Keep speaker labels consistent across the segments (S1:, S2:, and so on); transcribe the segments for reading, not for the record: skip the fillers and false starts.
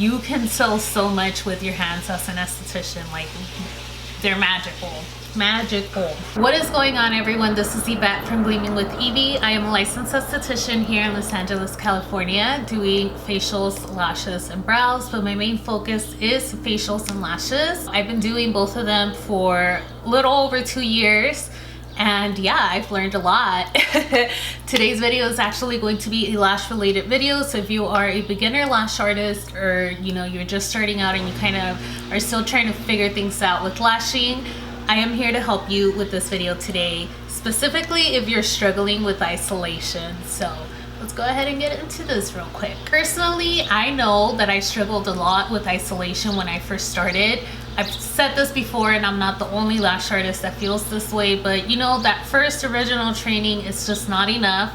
S1: You can sell so much with your hands as an esthetician. Like, they're magical. Magical. What is going on, everyone? This is Yvette from Gleaming with Evie. I am a licensed esthetician here in Los Angeles, California, doing facials, lashes, and brows, but my main focus is facials and lashes. I've been doing both of them for a little over 2 years. And yeah, I've learned a lot. Today's video is actually going to be a lash related video. So if you are a beginner lash artist, or you're just starting out and you kind of are still trying to figure things out with lashing, I am here to help you with this video today, specifically if you're struggling with isolation. So let's go ahead and get into this real quick. Personally, I know that I struggled a lot with isolation when I first started. I've said this before, and I'm not the only lash artist that feels this way, but that first original training is just not enough.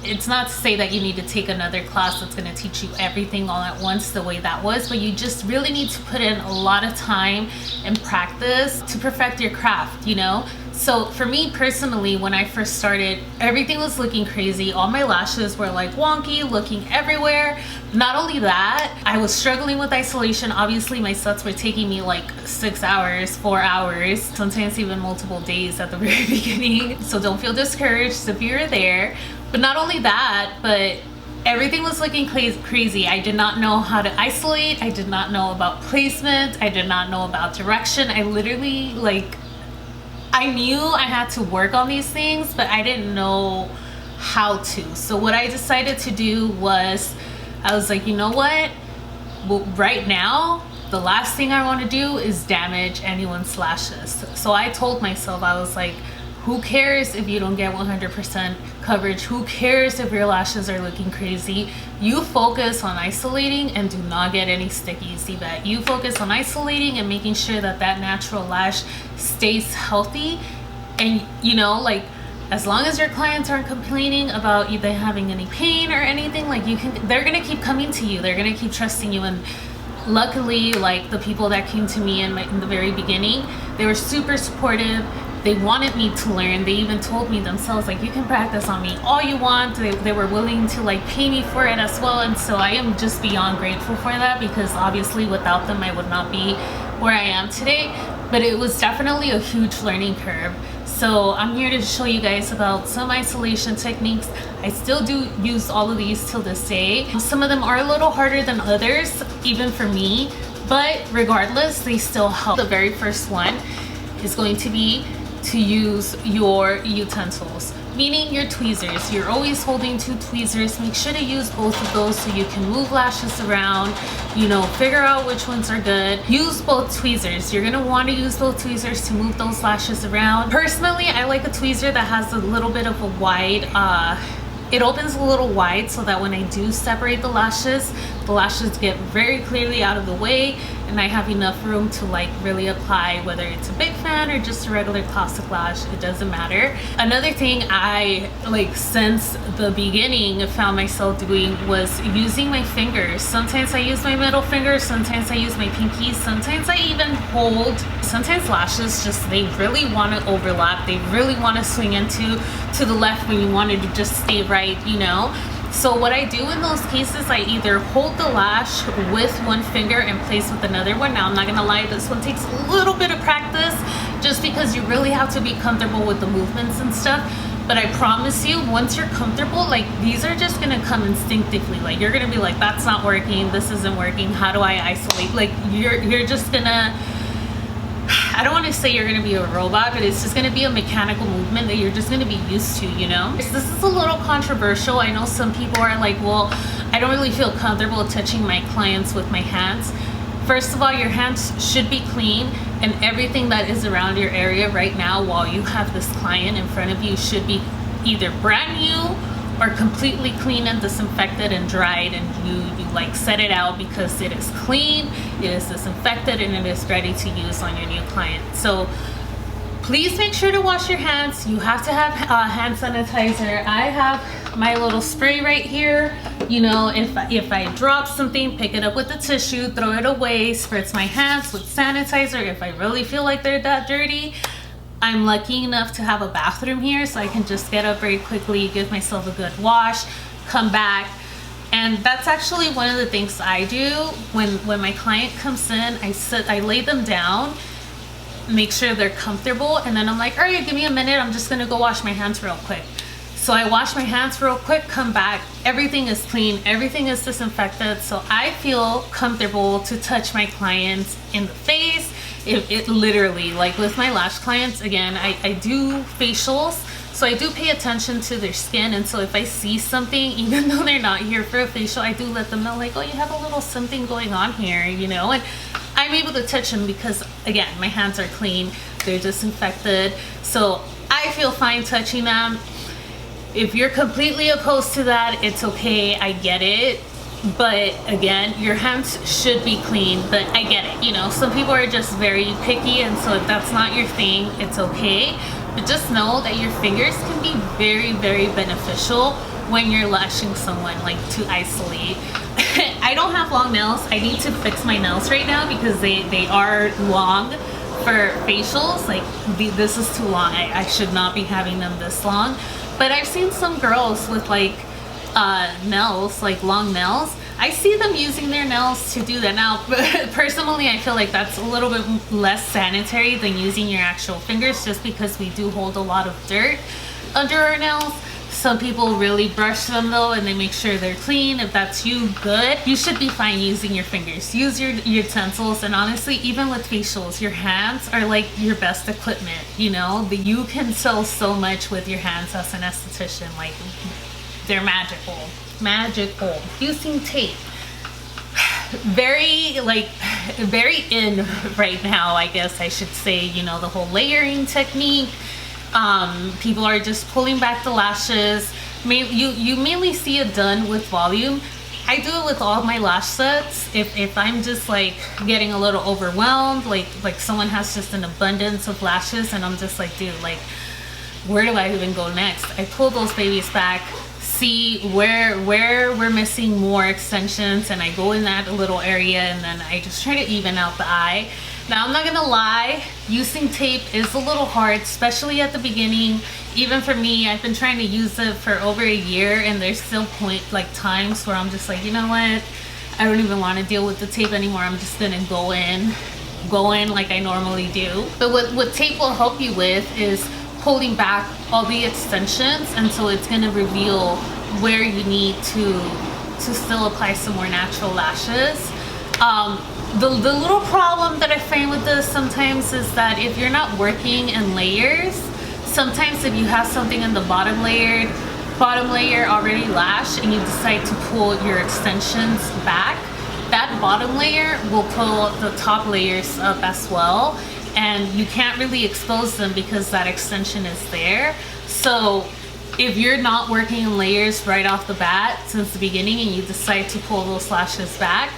S1: It's not to say that you need to take another class that's going to teach you everything all at once the way that was, but you just really need to put in a lot of time and practice to perfect your craft, So for me personally, when I first started, everything was looking crazy. All my lashes were like wonky, looking everywhere. Not only that, I was struggling with isolation. Obviously my sets were taking me like 6 hours, 4 hours, sometimes even multiple days at the very beginning. So don't feel discouraged if you're there. But not only that, but everything was looking crazy. I did not know how to isolate. I did not know about placement. I did not know about direction. I literally I knew I had to work on these things, but I didn't know how to. So what I decided to do was, I was like, you know what? Well, right now, the last thing I want to do is damage anyone's lashes. So I told myself, I was like, who cares if you don't get 100% coverage? Who cares if your lashes are looking crazy? You focus on isolating and do not get any stickies, Yvette. You focus on isolating and making sure that that natural lash stays healthy. And as long as your clients aren't complaining about you having any pain or anything, they're gonna keep coming to you. They're gonna keep trusting you. And luckily, the people that came to me in the very beginning, they were super supportive. They wanted me to learn. They even told me themselves, you can practice on me all you want. They were willing to pay me for it as well. And so I am just beyond grateful for that, because obviously without them I would not be where I am today. But it was definitely a huge learning curve. So I'm here to show you guys about some isolation techniques. I still do use all of these till this day. Some of them are a little harder than others, even for me, but regardless, they still help. The very first one is going to be to use your utensils, meaning your tweezers. You're always holding 2 tweezers. Make sure to use both of those so you can move lashes around, figure out which ones are good. Use both tweezers. You're gonna want to use both tweezers to move those lashes around. Personally, I like a tweezer that has a little bit of a wide, it opens a little wide so that when I do separate the lashes get very clearly out of the way, and I have enough room to really apply, whether it's a big fan or just a regular classic lash, it doesn't matter. Another thing I since the beginning found myself doing was using my fingers. Sometimes I use my middle finger, sometimes I use my pinkies, sometimes I even hold. Sometimes lashes they really want to overlap, they really want to swing to the left when you wanted to just stay right, So what I do in those cases, I either hold the lash with one finger and place with another one. Now I'm not gonna lie, this one takes a little bit of practice, just because you really have to be comfortable with the movements and stuff. But I promise you, once you're comfortable, these are just gonna come instinctively. You're gonna be that's not working, this isn't working, how do I isolate? You're just gonna, I don't want to say you're going to be a robot, but it's just going to be a mechanical movement that you're just going to be used to, This is a little controversial. I know some people are well, I don't really feel comfortable touching my clients with my hands. First of all, your hands should be clean, and everything that is around your area right now while you have this client in front of you should be either brand new or completely clean and disinfected and dried, and you set it out because it is clean, it is disinfected, and it is ready to use on your new client. So please make sure to wash your hands. You have to have hand sanitizer. I have my little spray right here. If I drop something, pick it up with a tissue, throw it away, spritz my hands with sanitizer if I really feel like they're that dirty. I'm lucky enough to have a bathroom here, so I can just get up very quickly, give myself a good wash, come back, And that's actually one of the things I do when my client comes in. I lay them down, make sure they're comfortable, and then I'm like, all right, give me a minute, I'm just gonna go wash my hands real quick. So I wash my hands real quick, come back, everything is clean, everything is disinfected, so I feel comfortable to touch my clients in the face. It literally, like with my lash clients, again, I do facials, so I do pay attention to their skin, and so if I see something, even though they're not here for a facial, I do let them know, like, oh, you have a little something going on here, you know, and I'm able to touch them because, again, my hands are clean, they're disinfected, so I feel fine touching them. If you're completely opposed to that, it's okay, I get it. But again, your hands should be clean, but I get it, you know, some people are just very picky, and so if that's not your thing, it's okay. But just know that your fingers can be very, very beneficial when you're lashing someone, like to isolate. I don't have long nails. I need to fix my nails right now because they are long for facials. Like this is too long. I should not be having them this long. But I've seen some girls with like nails, like long nails. I see them using their nails to do that. Now, personally, I feel like that's a little bit less sanitary than using your actual fingers, just because we do hold a lot of dirt under our nails. Some people really brush them though, and they make sure they're clean. If that's you, good. You should be fine using your fingers. Use your utensils, and honestly, even with facials, your hands are like your best equipment, you know? You can sell so much with your hands as an esthetician. Like, they're magical. Magical. Using tape. Very in right now, I guess I should say, you know, the whole layering technique. People are just pulling back the lashes. You mainly see it done with volume. I do it with all my lash sets. If I'm just like getting a little overwhelmed, like someone has just an abundance of lashes, and I'm just like, dude, like, where do I even go next? I pull those babies back, see where we're missing more extensions, and I go in that little area, and then I just try to even out the eye. Now, I'm not gonna lie, using tape is a little hard, especially at the beginning. Even for me, I've been trying to use it for over a year, and there's still times where I'm just like, you know what, I don't even want to deal with the tape anymore. I'm just gonna go in like I normally do. But what tape will help you with is pulling back all the extensions, and so it's going to reveal where you need to still apply some more natural lashes. The little problem that I find with this sometimes is that if you're not working in layers, sometimes if you have something in the bottom layer already lashed, and you decide to pull your extensions back, that bottom layer will pull the top layers up as well, and you can't really expose them because that extension is there. So if you're not working in layers right off the bat since the beginning, and you decide to pull those lashes back,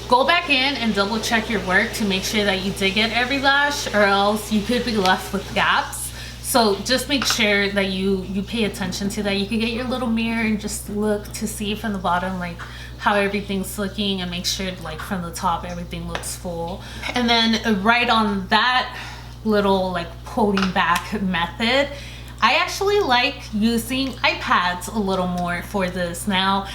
S1: go back in and double check your work to make sure that you did get every lash, or else you could be left with gaps. So just make sure that you pay attention to that. You can get your little mirror and just look to see from the bottom like how everything's looking, and make sure like from the top everything looks full. And then right on that little like pulling back method, I actually like using iPads a little more for this. Now,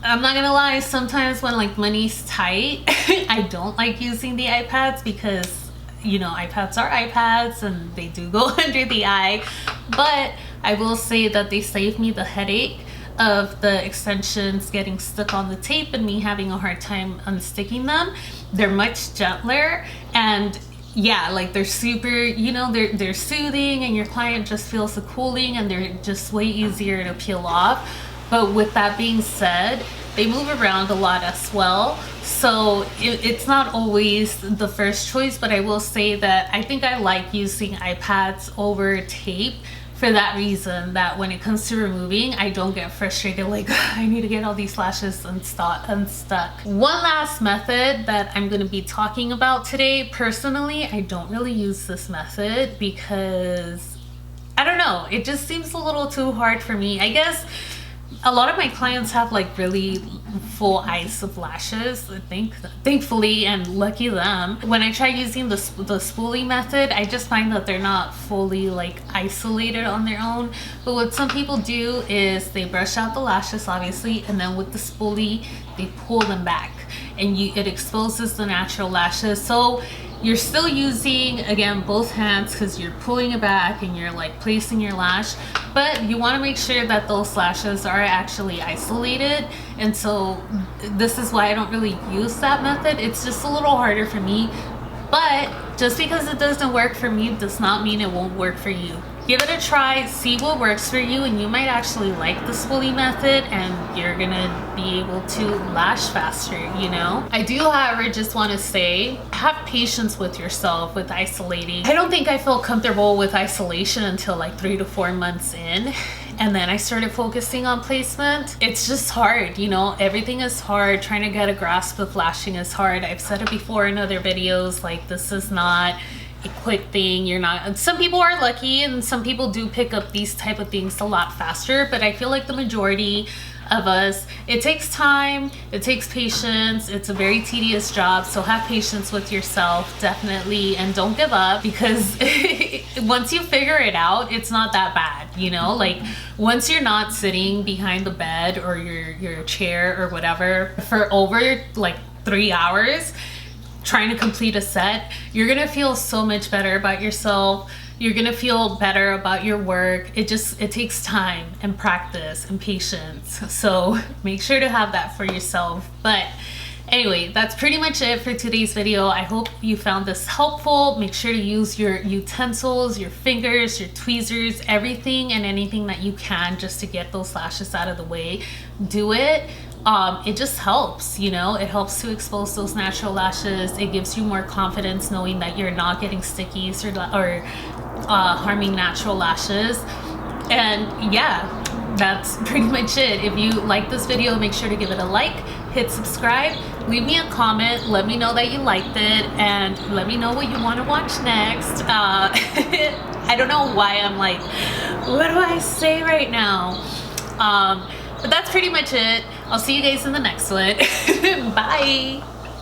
S1: I'm not gonna lie, sometimes when like money's tight, I don't like using the iPads because, you know, iPads are iPads and they do go under the eye. But I will say that they save me the headache of the extensions getting stuck on the tape and me having a hard time unsticking them. They're much gentler, and yeah, like they're super, you know, they're soothing, and your client just feels the cooling, and they're just way easier to peel off. But with that being said, they move around a lot as well, so it's not always the first choice. But I will say that I think I like using iPads over tape for that reason, that when it comes to removing, I don't get frustrated like I need to get all these lashes unstuck. One last method that I'm going to be talking about today, personally, I don't really use this method because, I don't know, it just seems a little too hard for me. I guess a lot of my clients have like really full ice of lashes, I think, thankfully, and lucky them. When I try using the spoolie method, I just find that they're not fully like isolated on their own. But what some people do is they brush out the lashes, obviously, and then with the spoolie they pull them back, and it exposes the natural lashes. So you're still using, again, both hands, because you're pulling it back and you're like placing your lash, but you want to make sure that those lashes are actually isolated. And so this is why I don't really use that method. It's just a little harder for me, but just because it doesn't work for me does not mean it won't work for you. Give it a try, see what works for you, and you might actually like the spoolie method and you're gonna be able to lash faster, you know? I do, however, just want to say, have patience with yourself with isolating. I don't think I felt comfortable with isolation until like 3 to 4 months in. And then I started focusing on placement. It's just hard, you know, everything is hard. Trying to get a grasp of lashing is hard. I've said it before in other videos, like this is not a quick thing. You're not, some people are lucky and some people do pick up these type of things a lot faster, but I feel like the majority of us, it takes time, it takes patience, it's a very tedious job. So have patience with yourself, definitely, and don't give up, because once you figure it out, it's not that bad, you know? Like once you're not sitting behind the bed or your chair or whatever for over like 3 hours trying to complete a set, you're gonna feel so much better about yourself. You're gonna feel better about your work. It takes time and practice and patience. So make sure to have that for yourself. But anyway, that's pretty much it for today's video. I hope you found this helpful. Make sure to use your utensils, your fingers, your tweezers, everything and anything that you can just to get those lashes out of the way. Do it. It just helps, you know, it helps to expose those natural lashes. It gives you more confidence knowing that you're not getting stickies or harming natural lashes. And yeah, that's pretty much it. If you like this video, make sure to give it a like, hit subscribe, leave me a comment, let me know that you liked it, and let me know what you want to watch next. I don't know why I'm like, what do I say right now? But that's pretty much it. I'll see you guys in the next one. Bye.